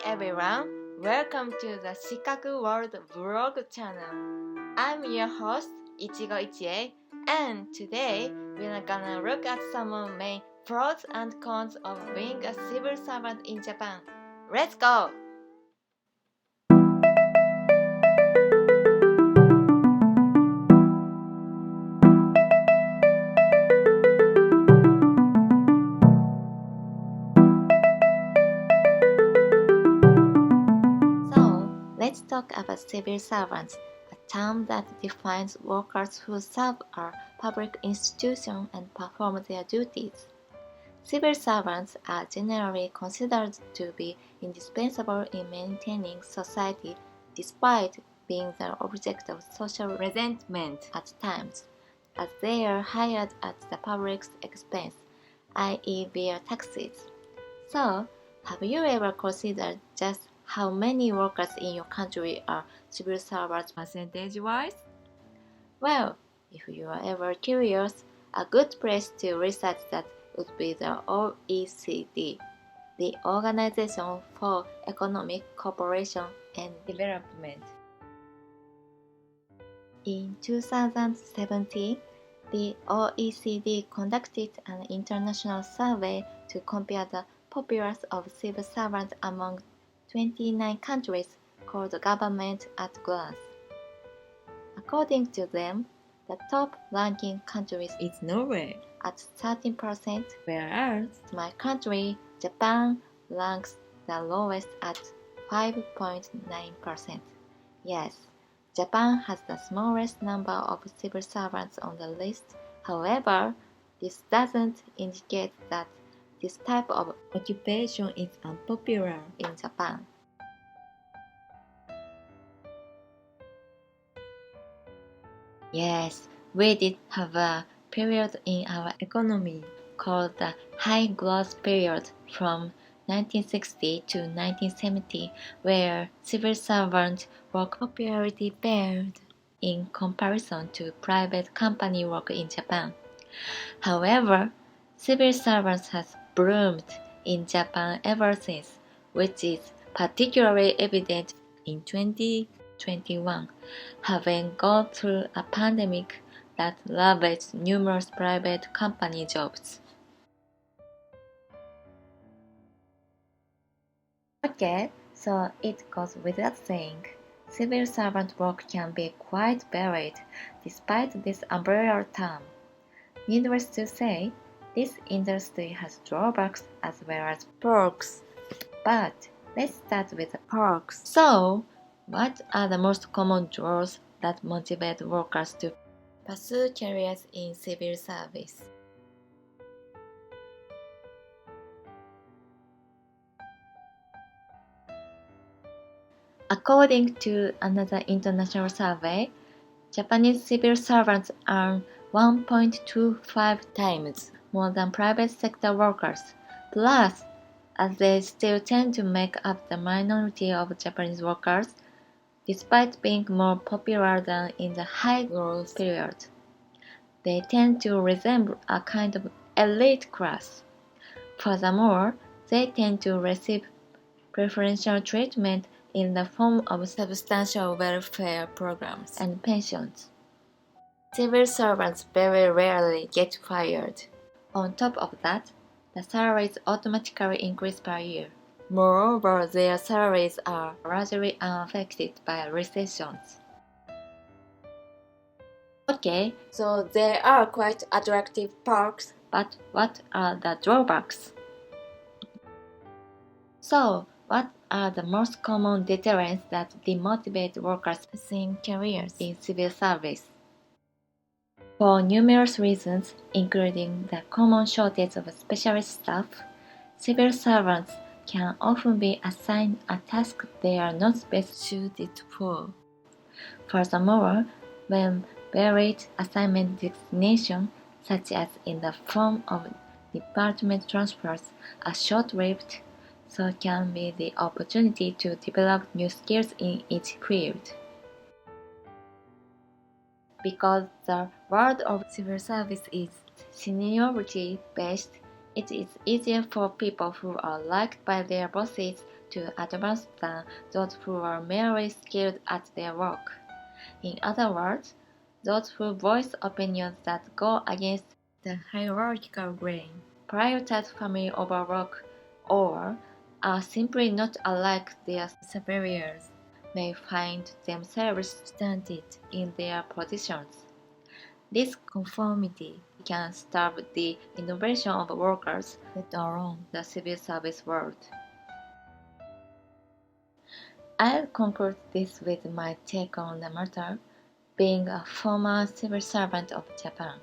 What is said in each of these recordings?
everyone, welcome to the Shikaku World vlog channel. I'm your host, Ichigo-ichiei, and today we're gonna look at some main pros and cons of being a civil servant in Japan. Let's go! Let's talk about civil servants, a term that defines workers who serve a public institution and perform their duties. Civil servants are generally considered to be indispensable in maintaining society despite being the object of social resentment at times, as they are hired at the public's expense, i.e. via taxes. So, have you ever considered just how many workers in your country are civil servants percentage-wise? Well, if you are ever curious, a good place to research that would be the OECD, the Organization for Economic Cooperation and Development. In 2017, the OECD conducted an international survey to compare the populace of civil servants among 29 countries called Government at Glance. According to them, the top-ranking country is Norway at 13%, whereas my country, Japan, ranks the lowest at 5.9%. Yes, Japan has the smallest number of civil servants on the list. However, this doesn't indicate that this type of occupation is unpopular in Japan. Yes, we did have a period in our economy called the high growth period from 1960 to 1970, where civil servant work popularity paled in comparison to private company work in Japan. However, civil servants has bloomed in Japan ever since, which is particularly evident in 2021, having gone through a pandemic that ravaged numerous private company jobs. Okay, so it goes without saying, civil servant work can be quite varied despite this umbrella term. Needless to say, this industry has drawbacks as well as perks. But let's start with the perks. So, what are the most common draws that motivate workers to pursue careers in civil service? According to another international survey, Japanese civil servants earn 1.25 times more than private sector workers. Plus, as they still tend to make up the minority of Japanese workers, despite being more popular than in the high growth period, they tend to resemble a kind of elite class. Furthermore, they tend to receive preferential treatment in the form of substantial welfare programs and pensions. Civil servants very rarely get fired. On top of that, the salaries automatically increase per year. Moreover, their salaries are largely unaffected by recessions. Okay, so there are quite attractive perks, but what are the drawbacks? So, what are the most common deterrents that demotivate workers pursuing careers in civil service? For numerous reasons, including the common shortage of specialist staff, civil servants can often be assigned a task they are not best suited for. Furthermore, when varied assignment designation, such as in the form of department transfers, are short-lived, so can be the opportunity to develop new skills in each field. Because the world of civil service is seniority-based, it is easier for people who are liked by their bosses to advance than those who are merely skilled at their work. In other words, those who voice opinions that go against the hierarchical grain, prioritize family over work, or are simply not alike their superiors, may find themselves stunted in their positions. This conformity can starve the innovation of workers, let alone the civil service world. I'll conclude this with my take on the matter, being a former civil servant of Japan.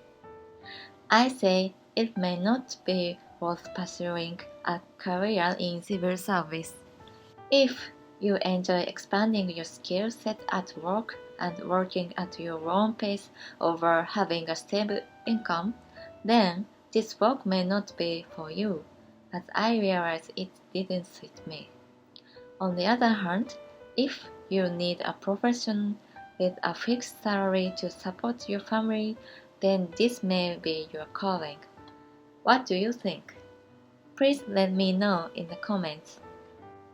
I say it may not be worth pursuing a career in civil service. If you enjoy expanding your skill set at work and working at your own pace over having a stable income, then this work may not be for you, as I realize it didn't suit me. On the other hand, if you need a profession with a fixed salary to support your family, then this may be your calling. What do you think? Please let me know in the comments.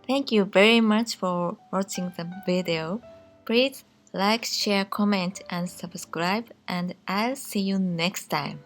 Thank you very much for watching the video. Please like, share, comment, and subscribe, and I'll see you next time.